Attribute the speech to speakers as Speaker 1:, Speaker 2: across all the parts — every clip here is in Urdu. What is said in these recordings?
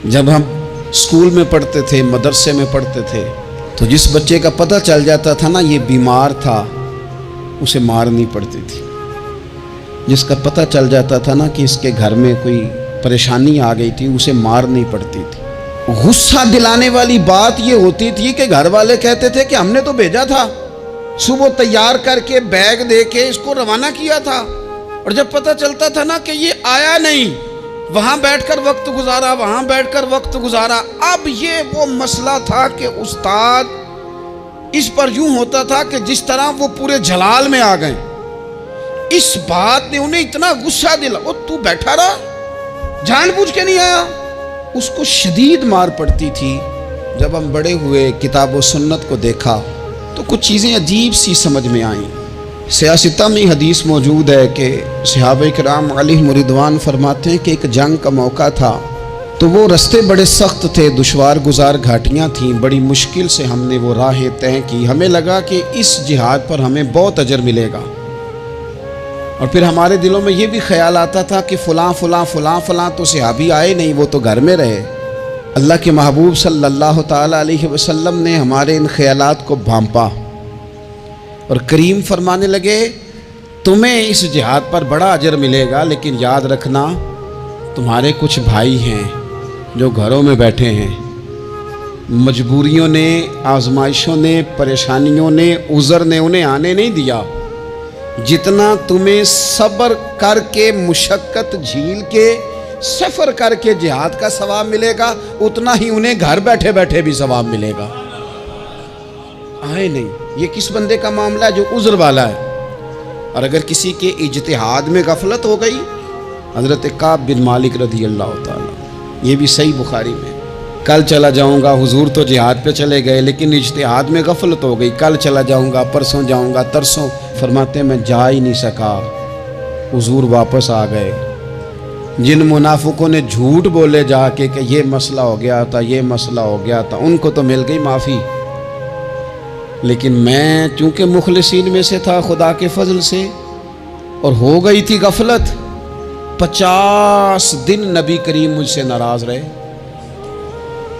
Speaker 1: جب ہم اسکول میں پڑھتے تھے، مدرسے میں پڑھتے تھے، تو جس بچے کا پتہ چل جاتا تھا نا یہ بیمار تھا، اسے مارنی پڑتی تھی۔ جس کا پتہ چل جاتا تھا نا کہ اس کے گھر میں کوئی پریشانی آ گئی تھی، اسے مارنی پڑتی تھی۔ غصہ دلانے والی بات یہ ہوتی تھی کہ گھر والے کہتے تھے کہ ہم نے تو بھیجا تھا، صبح تیار کر کے بیگ دے کے اس کو روانہ کیا تھا، اور جب پتہ چلتا تھا نا کہ یہ آیا نہیں، وہاں بیٹھ کر وقت گزارا، وہاں بیٹھ کر وقت گزارا۔ اب یہ وہ مسئلہ تھا کہ استاد اس پر یوں ہوتا تھا کہ جس طرح وہ پورے جلال میں آ گئے۔ اس بات نے انہیں اتنا غصہ دلا، وہ تو بیٹھا رہا، جان بوجھ کے نہیں آیا۔ اس کو شدید مار پڑتی تھی۔ جب ہم بڑے ہوئے، کتاب و سنت کو دیکھا تو کچھ چیزیں عجیب سی سمجھ میں آئیں۔ سیاستہ میں حدیث موجود ہے کہ صحابہ کرام علیہم رضوان فرماتے ہیں کہ ایک جنگ کا موقع تھا، تو وہ رستے بڑے سخت تھے، دشوار گزار گھاٹیاں تھیں، بڑی مشکل سے ہم نے وہ راہیں طے کی۔ ہمیں لگا کہ اس جہاد پر ہمیں بہت اجر ملے گا، اور پھر ہمارے دلوں میں یہ بھی خیال آتا تھا کہ فلاں فلاں فلاں فلاں تو صحابی آئے نہیں، وہ تو گھر میں رہے۔ اللہ کے محبوب صلی اللہ تعالیٰ علیہ وسلم نے ہمارے ان خیالات کو بھانپا اور کریم فرمانے لگے تمہیں اس جہاد پر بڑا اجر ملے گا، لیکن یاد رکھنا تمہارے کچھ بھائی ہیں جو گھروں میں بیٹھے ہیں، مجبوریوں نے، آزمائشوں نے، پریشانیوں نے، عذر نے انہیں آنے نہیں دیا۔ جتنا تمہیں صبر کر کے، مشقت جھیل کے، سفر کر کے جہاد کا ثواب ملے گا، اتنا ہی انہیں گھر بیٹھے بیٹھے بھی ثواب ملے گا۔ آئے نہیں، یہ کس بندے کا معاملہ ہے جو عذر والا ہے؟ اور اگر کسی کے اجتہاد میں غفلت ہو گئی، حضرت کعب بن مالک رضی اللہ تعالیٰ، یہ بھی صحیح بخاری میں، کل چلا جاؤں گا، حضور تو جہاد پہ چلے گئے لیکن اجتہاد میں غفلت ہو گئی، کل چلا جاؤں گا، پرسوں جاؤں گا، ترسوں، فرماتے میں جا ہی نہیں سکا، حضور واپس آ گئے۔ جن منافقوں نے جھوٹ بولے جا کے کہ یہ مسئلہ ہو گیا تھا، یہ مسئلہ ہو گیا تھا، ان کو تو مل گئی معافی، لیکن میں چونکہ مخلصین میں سے تھا خدا کے فضل سے، اور ہو گئی تھی غفلت، 50 دن نبی کریم مجھ سے ناراض رہے۔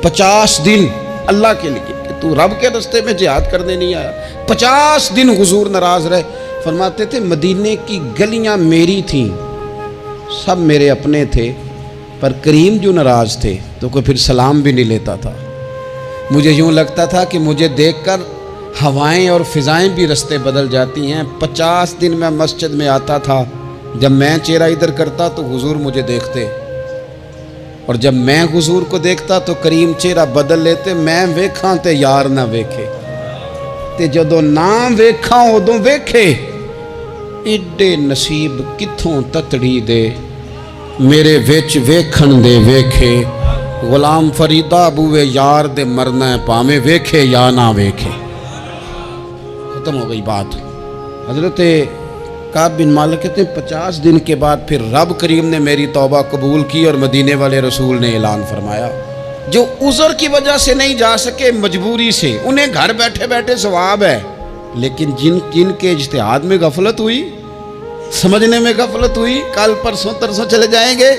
Speaker 1: 50 دن اللہ کے لیے کہ تو رب کے رستے میں جہاد کرنے نہیں آیا، 50 دن حضور ناراض رہے۔ فرماتے تھے مدینے کی گلیاں میری تھیں، سب میرے اپنے تھے، پر کریم جو ناراض تھے تو کوئی پھر سلام بھی نہیں لیتا تھا۔ مجھے یوں لگتا تھا کہ مجھے دیکھ کر ہوائیں اور فضائیں بھی رستے بدل جاتی ہیں۔ 50 دن میں مسجد میں آتا تھا، جب میں چہرہ ادھر کرتا تو حضور مجھے دیکھتے، اور جب میں حضور کو دیکھتا تو کریم چہرہ بدل لیتے، میں ویکھاں تے یار نہ ویکھے، تے جدوں نہ ویکھاں ادوں ویکھے، ایڈے نصیب کتھوں تتڑی دے، میرے وچ ویکھن دے ویکھے، غلام فریدہ بوئے یار دے مرنا ہے پاویں ویکھے یا نہ ویکھے۔ ختم ہو گئی بات۔ حضرت کعب بن مالک کہتے ہیں 50 دن کے بعد پھر رب کریم نے میری توبہ قبول کی، اور مدینے والے رسول نے اعلان فرمایا جو عذر کی وجہ سے نہیں جا سکے، مجبوری سے، انہیں گھر بیٹھے بیٹھے ثواب ہے، لیکن جن کے اجتہاد میں غفلت ہوئی، سمجھنے میں غفلت ہوئی، کل پرسوں ترسوں چلے جائیں گے،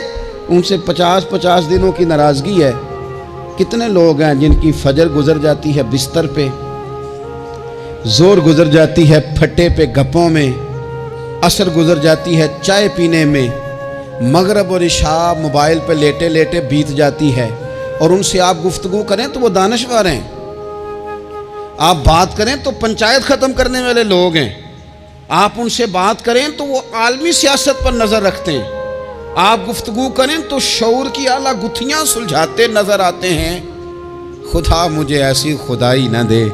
Speaker 1: ان سے 50 دنوں کی ناراضگی ہے۔ کتنے لوگ ہیں جن کی فجر گزر جاتی ہے بستر پہ، زور گزر جاتی ہے پھٹے پہ گپوں میں، عصر گزر جاتی ہے چائے پینے میں، مغرب اور عشاء موبائل پہ لیٹے لیٹے بیت جاتی ہے، اور ان سے آپ گفتگو کریں تو وہ دانشور ہیں، آپ بات کریں تو پنچایت ختم کرنے والے لوگ ہیں، آپ ان سے بات کریں تو وہ عالمی سیاست پر نظر رکھتے ہیں، آپ گفتگو کریں تو شعور کی اعلیٰ گتھیاں سلجھاتے نظر آتے ہیں۔ خدا مجھے ایسی خدائی نہ دے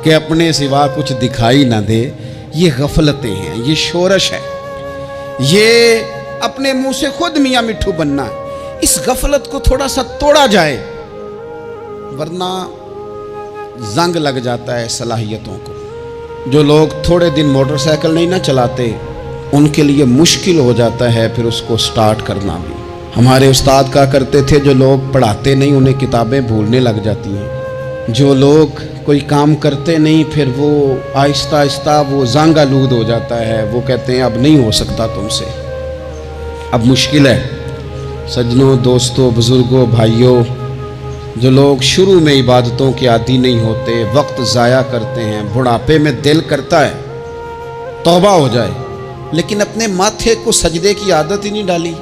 Speaker 1: کہ اپنے سوا کچھ دکھائی نہ دے۔ یہ غفلتیں ہیں، یہ شورش ہے، یہ اپنے منہ سے خود میاں مٹھو بننا ہے۔ اس غفلت کو تھوڑا سا توڑا جائے، ورنہ زنگ لگ جاتا ہے صلاحیتوں کو۔ جو لوگ تھوڑے دن موٹر سائیکل نہیں نہ چلاتے، ان کے لیے مشکل ہو جاتا ہے پھر اس کو سٹارٹ کرنا بھی۔ ہمارے استاد کہا کرتے تھے جو لوگ پڑھاتے نہیں انہیں کتابیں بھولنے لگ جاتی ہیں، جو لوگ کوئی کام کرتے نہیں پھر وہ آہستہ آہستہ وہ زنگ آلود ہو جاتا ہے، وہ کہتے ہیں اب نہیں ہو سکتا تم سے، اب مشکل ہے۔ سجنوں، دوستوں، بزرگوں، بھائیوں، جو لوگ شروع میں عبادتوں کے عادی نہیں ہوتے، وقت ضائع کرتے ہیں، بڑھاپے میں دل کرتا ہے توبہ ہو جائے، لیکن اپنے ماتھے کو سجدے کی عادت ہی نہیں ڈالی،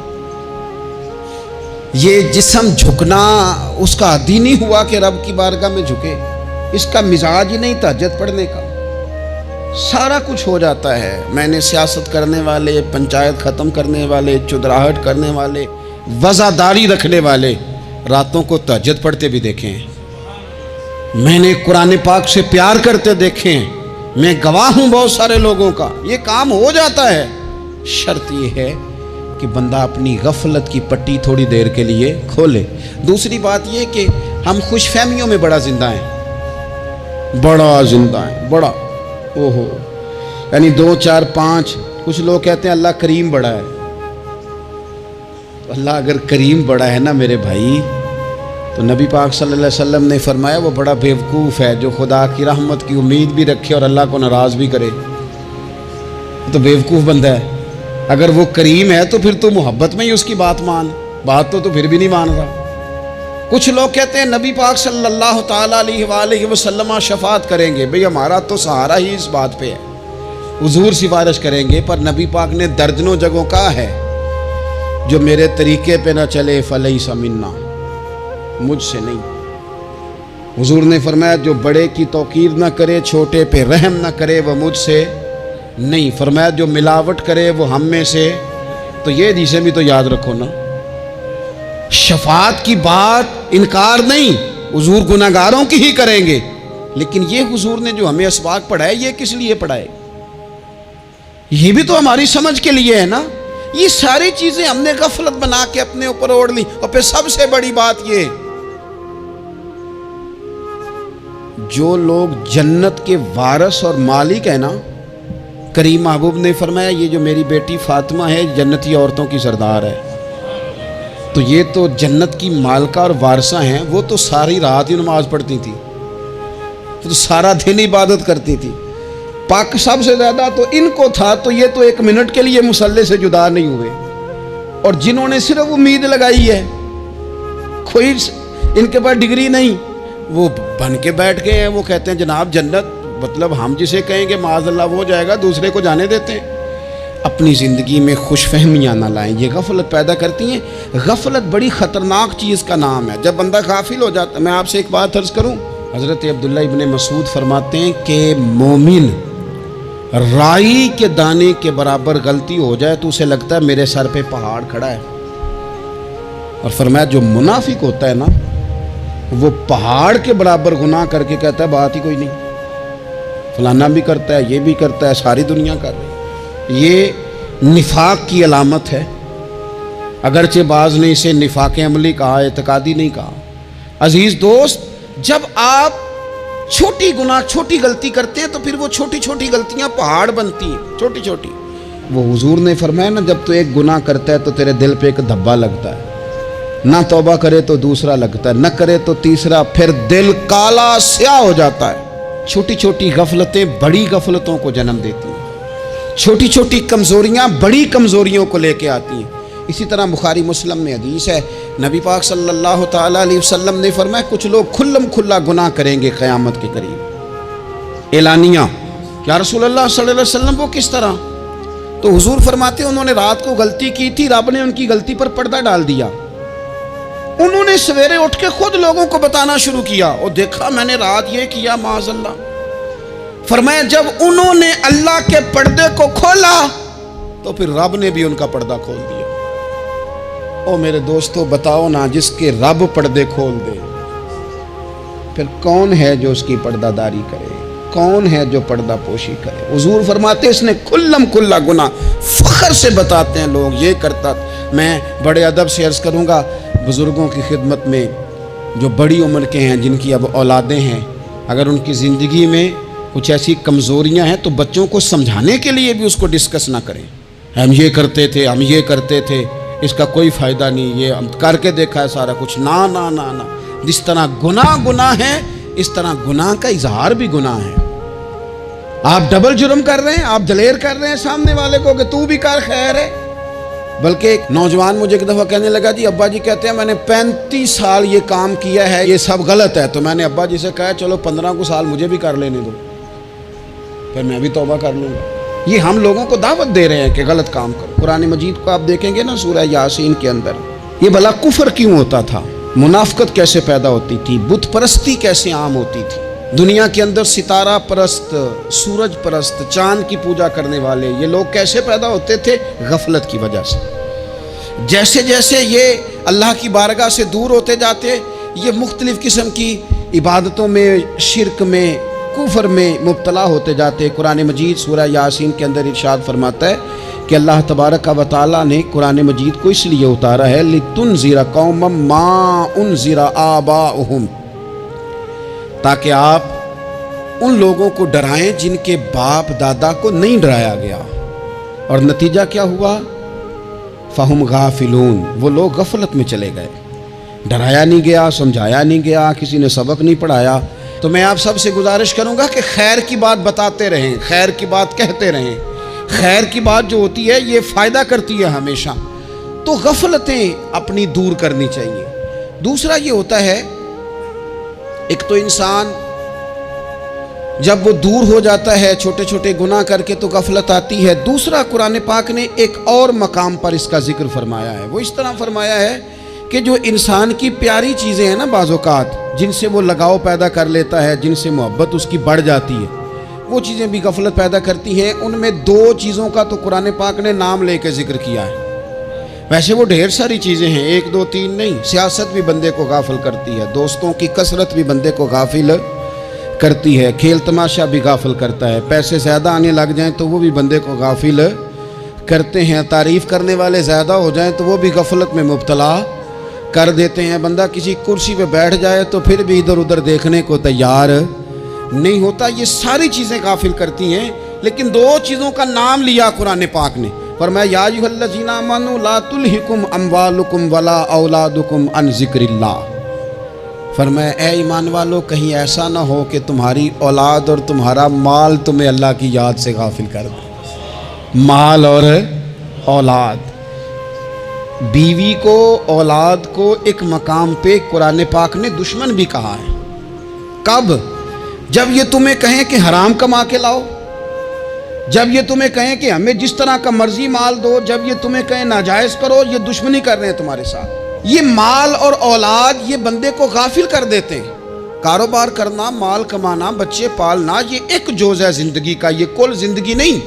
Speaker 1: یہ جسم جھکنا اس کا عادی نہیں ہوا کہ رب کی بارگاہ میں جھکے، اس کا مزاج ہی نہیں تہجد پڑھنے کا، سارا کچھ ہو جاتا ہے۔ میں نے سیاست کرنے والے، پنچایت ختم کرنے والے، چودراہٹ کرنے والے، وزاداری رکھنے والے راتوں کو تہجد پڑھتے بھی دیکھے ہیں، میں نے قرآن پاک سے پیار کرتے دیکھے ہیں، میں گواہ ہوں بہت سارے لوگوں کا، یہ کام ہو جاتا ہے۔ شرط یہ ہے کہ بندہ اپنی غفلت کی پٹی تھوڑی دیر کے لیے کھولے۔ دوسری بات یہ کہ ہم خوش فہمیوں میں بڑا زندہ ہیں، بڑا اوہو، یعنی 2 4 5، کچھ لوگ کہتے ہیں اللہ کریم بڑا ہے۔ اللہ اگر کریم بڑا ہے نا میرے بھائی، تو نبی پاک صلی اللہ علیہ وسلم نے فرمایا وہ بڑا بیوقوف ہے جو خدا کی رحمت کی امید بھی رکھے اور اللہ کو ناراض بھی کرے، تو بیوقوف بندہ ہے۔ اگر وہ کریم ہے تو پھر تو محبت میں ہی اس کی بات مان، بات تو پھر بھی نہیں مان رہا۔ کچھ لوگ کہتے ہیں نبی پاک صلی اللہ تعالیٰ علیہ وآلہ وسلم شفاعت کریں گے، بھئی ہمارا تو سہارا ہی اس بات پہ ہے، حضور سفارش کریں گے، پر نبی پاک نے درجنوں جگہوں کہا ہے جو میرے طریقے پہ نہ چلے فلیس منا، مجھ سے نہیں۔ حضور نے فرمایا جو بڑے کی توقیر نہ کرے، چھوٹے پہ رحم نہ کرے، وہ مجھ سے نہیں۔ فرمایا جو ملاوٹ کرے وہ ہم میں سے، تو یہ حدیثیں بھی تو یاد رکھو نا۔ شفاعت کی بات انکار نہیں، حضور گناہگاروں کی ہی کریں گے، لیکن یہ حضور نے جو ہمیں اسباق پڑھائے یہ کس لیے پڑھائے؟ یہ بھی تو ہماری سمجھ کے لیے ہے نا۔ یہ ساری چیزیں ہم نے غفلت بنا کے اپنے اوپر اوڑھ لی۔ اور پھر سب سے بڑی بات یہ، جو لوگ جنت کے وارث اور مالک ہیں نا، کریم محبوب نے فرمایا یہ جو میری بیٹی فاطمہ ہے جنتی عورتوں کی سردار ہے، تو یہ تو جنت کی مالکہ اور وارثہ ہیں، وہ تو ساری رات ہی نماز پڑھتی تھی، تو سارا دن عبادت کرتی تھی، پاک سب سے زیادہ تو ان کو تھا، تو یہ تو 1 منٹ کے لیے مصلی سے جدا نہیں ہوئے۔ اور جنہوں نے صرف امید لگائی ہے، کوئی ان کے پاس ڈگری نہیں، وہ بن کے بیٹھ گئے ہیں، وہ کہتے ہیں جناب جنت، مطلب ہم جسے کہیں گے معاذ اللہ وہ جائے گا، دوسرے کو جانے دیتے ہیں۔ اپنی زندگی میں خوش فہمیاں نہ لائیں، یہ غفلت پیدا کرتی ہیں۔ غفلت بڑی خطرناک چیز کا نام ہے، جب بندہ غافل ہو جاتا ہے۔ میں آپ سے ایک بات عرض کروں، حضرت عبداللہ ابن مسعود فرماتے ہیں کہ مومن رائی کے دانے کے برابر غلطی ہو جائے تو اسے لگتا ہے میرے سر پہ پہاڑ کھڑا ہے، اور فرمایا جو منافق ہوتا ہے نا، وہ پہاڑ کے برابر گناہ کر کے کہتا ہے بات ہی کوئی نہیں، فلانا بھی کرتا ہے، یہ بھی کرتا ہے، ساری دنیا کر رہی ہے۔ یہ نفاق کی علامت ہے، اگرچہ بعض نے اسے نفاق عملی کہا، اعتقادی نہیں کہا۔ عزیز دوست، جب آپ چھوٹی گناہ چھوٹی غلطی کرتے ہیں تو پھر وہ چھوٹی چھوٹی غلطیاں پہاڑ بنتی ہیں، چھوٹی چھوٹی۔ وہ حضور نے فرمایا نا، جب تو ایک گناہ کرتا ہے تو تیرے دل پہ ایک دھبا لگتا ہے، نہ توبہ کرے تو دوسرا لگتا ہے، نہ کرے تو تیسرا، پھر دل کالا سیاہ ہو جاتا ہے۔ چھوٹی چھوٹی غفلتیں بڑی غفلتوں کو جنم دیتی ہیں، چھوٹی چھوٹی کمزوریاں بڑی کمزوریوں کو لے کے آتی ہیں۔ اسی طرح بخاری مسلم میں حدیث ہے، نبی پاک صلی اللہ تعالیٰ علیہ وسلم نے فرمایا کچھ لوگ کھلم کھلا گناہ کریں گے قیامت کے قریب۔ اعلانیہ، یا رسول اللہ صلی اللہ علیہ وسلم وہ کس طرح؟ تو حضور فرماتے ہیں انہوں نے رات کو غلطی کی تھی، رب نے ان کی غلطی پر پردہ ڈال دیا، انہوں نے سویرے اٹھ کے خود لوگوں کو بتانا شروع کیا، اور دیکھا میں نے رات یہ کیا، معاذ اللہ۔ فرمایا جب انہوں نے اللہ کے پردے کو کھولا تو پھر رب نے بھی ان کا پردہ کھول دیا۔ او میرے دوستو بتاؤ نا، جس کے رب پردے کھول دے پھر کون ہے جو اس کی پردہ داری کرے؟ کون ہے جو پردہ پوشی کرے؟ حضور فرماتے اس نے کھلم کھلا گناہ، فخر سے بتاتے ہیں لوگ یہ کرتا۔ میں بڑے ادب سے عرض کروں گا بزرگوں کی خدمت میں، جو بڑی عمر کے ہیں، جن کی اب اولادیں ہیں، اگر ان کی زندگی میں کچھ ایسی کمزوریاں ہیں تو بچوں کو سمجھانے کے لیے بھی اس کو ڈسکس نہ کریں، ہم یہ کرتے تھے، ہم یہ کرتے تھے، اس کا کوئی فائدہ نہیں، یہ ہم کر کے دیکھا ہے سارا کچھ۔ نہ نہ نہ نہ، جس طرح گناہ ہے اس طرح گناہ کا اظہار بھی گناہ ہے۔ آپ ڈبل جرم کر رہے ہیں، آپ دلیر کر رہے ہیں سامنے والے کو کہ تو بھی کر، خیر ہے، بلکہ ایک نوجوان مجھے ایک دفعہ کہنے لگا جی ابا جی کہتے ہیں میں نے 35 سال یہ کام کیا ہے، یہ سب غلط ہے. تو میں نے ابا جی سے کہا چلو 15 کو سال مجھے بھی کر لینے دو، پھر میں بھی توبہ کر لوں گا. یہ ہم لوگوں کو دعوت دے رہے ہیں کہ غلط کام کرو. قرآن مجید کو آپ دیکھیں گے نا سورہ یاسین کے اندر یہ بھلا کفر کیوں ہوتا تھا، منافقت کیسے پیدا ہوتی تھی، بت پرستی کیسے عام ہوتی تھی. دنیا کے اندر ستارہ پرست، سورج پرست، چاند کی پوجا کرنے والے یہ لوگ کیسے پیدا ہوتے تھے؟ غفلت کی وجہ سے. جیسے جیسے یہ اللہ کی بارگاہ سے دور ہوتے جاتے، یہ مختلف قسم کی عبادتوں میں، شرک میں، کفر میں مبتلا ہوتے جاتے. قرآن مجید سورہ یاسین کے اندر ارشاد فرماتا ہے کہ اللہ تبارک و تعالیٰ نے قرآن مجید کو اس لیے اتارا ہے لِتُنذِرَ قَوْمًا مَا أُنذِرَ آبَاؤُهُمْ، تاکہ آپ ان لوگوں کو ڈرائیں جن کے باپ دادا کو نہیں ڈرایا گیا. اور نتیجہ کیا ہوا؟ فَهُمْ غَافِلُونَ، وہ لوگ غفلت میں چلے گئے. ڈرایا نہیں گیا، سمجھایا نہیں گیا، کسی نے سبق نہیں پڑھایا. تو میں آپ سب سے گزارش کروں گا کہ خیر کی بات بتاتے رہیں، خیر کی بات کہتے رہیں. خیر کی بات جو ہوتی ہے یہ فائدہ کرتی ہے ہمیشہ. تو غفلتیں اپنی دور کرنی چاہیے. دوسرا یہ ہوتا ہے، ایک تو انسان جب وہ دور ہو جاتا ہے چھوٹے چھوٹے گناہ کر کے تو غفلت آتی ہے. دوسرا قرآن پاک نے ایک اور مقام پر اس کا ذکر فرمایا ہے. وہ اس طرح فرمایا ہے کہ جو انسان کی پیاری چیزیں ہیں نا بعض اوقات، جن سے وہ لگاؤ پیدا کر لیتا ہے، جن سے محبت اس کی بڑھ جاتی ہے، وہ چیزیں بھی غفلت پیدا کرتی ہیں. ان میں 2 چیزوں کا تو قرآن پاک نے نام لے کے ذکر کیا ہے. ویسے وہ ڈھیر ساری چیزیں ہیں، 1 2 3 نہیں. سیاست بھی بندے کو غافل کرتی ہے، دوستوں کی کثرت بھی بندے کو غافل کرتی ہے، کھیل تماشا بھی غافل کرتا ہے، پیسے زیادہ آنے لگ جائیں تو وہ بھی بندے کو غافل کرتے ہیں، تعریف کرنے والے زیادہ ہو جائیں تو وہ بھی غفلت میں مبتلا کر دیتے ہیں. بندہ کسی کرسی پہ بیٹھ جائے تو پھر بھی ادھر ادھر دیکھنے کو تیار نہیں ہوتا. یہ ساری چیزیں غافل کرتی ہیں. لیکن 2 چیزوں کا نام لیا قرآن پاک نے، فرمایا یا ایھا الذین آمنوا لا تلھکم اموالکم ولا اولادکم عن ذکر اللہ. فرمایا اے ایمان والو، کہیں ایسا نہ ہو کہ تمہاری اولاد اور تمہارا مال تمہیں اللہ کی یاد سے غافل کر دے. مال اور اولاد، بیوی کو، اولاد کو ایک مقام پہ قرآن پاک نے دشمن بھی کہا ہے. کب؟ جب یہ تمہیں کہیں کہ حرام کما کے لاؤ، جب یہ تمہیں کہیں کہ ہمیں جس طرح کا مرضی مال دو، جب یہ تمہیں کہیں ناجائز کرو، یہ دشمنی کر رہے ہیں تمہارے ساتھ. یہ مال اور اولاد یہ بندے کو غافل کر دیتے ہیں. کاروبار کرنا، مال کمانا، بچے پالنا یہ ایک جز ہے زندگی کا، یہ کل زندگی نہیں.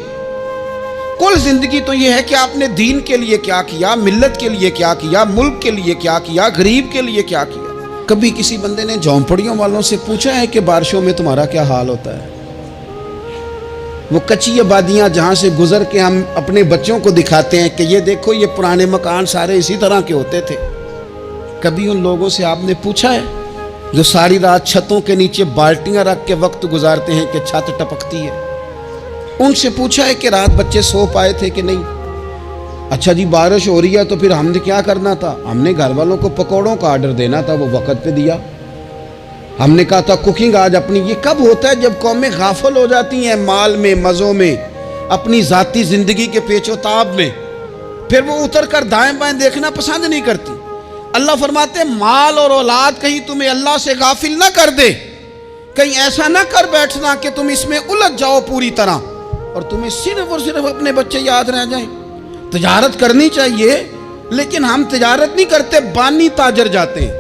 Speaker 1: کل زندگی تو یہ ہے کہ آپ نے دین کے لیے کیا کیا، ملت کے لیے کیا کیا، ملک کے لیے کیا کیا، غریب کے لیے کیا کیا. کبھی کسی بندے نے جھونپڑیوں والوں سے پوچھا ہے کہ بارشوں میں تمہارا کیا حال ہوتا ہے؟ وہ کچی آبادیاں جہاں سے گزر کے ہم اپنے بچوں کو دکھاتے ہیں کہ یہ دیکھو یہ پرانے مکان سارے اسی طرح کے ہوتے تھے. کبھی ان لوگوں سے آپ نے پوچھا ہے جو ساری رات چھتوں کے نیچے بالٹیاں رکھ کے وقت گزارتے ہیں کہ چھت ٹپکتی ہے؟ ان سے پوچھا ہے کہ رات بچے سو پائے تھے کہ نہیں؟ اچھا جی بارش ہو رہی ہے تو پھر ہم نے کیا کرنا تھا؟ ہم نے گھر والوں کو پکوڑوں کا آرڈر دینا تھا، وہ وقت پہ دیا. ہم نے کہا تھا کوکنگ آج اپنی. یہ کب ہوتا ہے؟ جب قومیں غافل ہو جاتی ہیں مال میں، مزوں میں، اپنی ذاتی زندگی کے پیچ و تاب میں، پھر وہ اتر کر دائیں بائیں دیکھنا پسند نہیں کرتی. اللہ فرماتے ہیں مال اور اولاد کہیں تمہیں اللہ سے غافل نہ کر دے، کہیں ایسا نہ کر بیٹھنا کہ تم اس میں الجھ جاؤ پوری طرح اور تمہیں صرف اور صرف اپنے بچے یاد رہ جائیں. تجارت کرنی چاہیے لیکن ہم تجارت نہیں کرتے، بانی تاجر جاتے ہیں،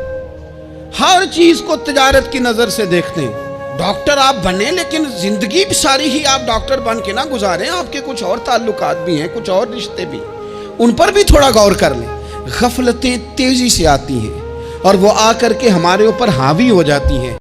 Speaker 1: ہر چیز کو تجارت کی نظر سے دیکھتے ہیں. ڈاکٹر آپ بنیں لیکن زندگی ساری ہی آپ ڈاکٹر بن کے نہ گزاریں، آپ کے کچھ اور تعلقات بھی ہیں، کچھ اور رشتے بھی، ان پر بھی تھوڑا غور کر لیں. غفلتیں تیزی سے آتی ہیں اور وہ آ کر کے ہمارے اوپر حاوی ہو جاتی ہیں.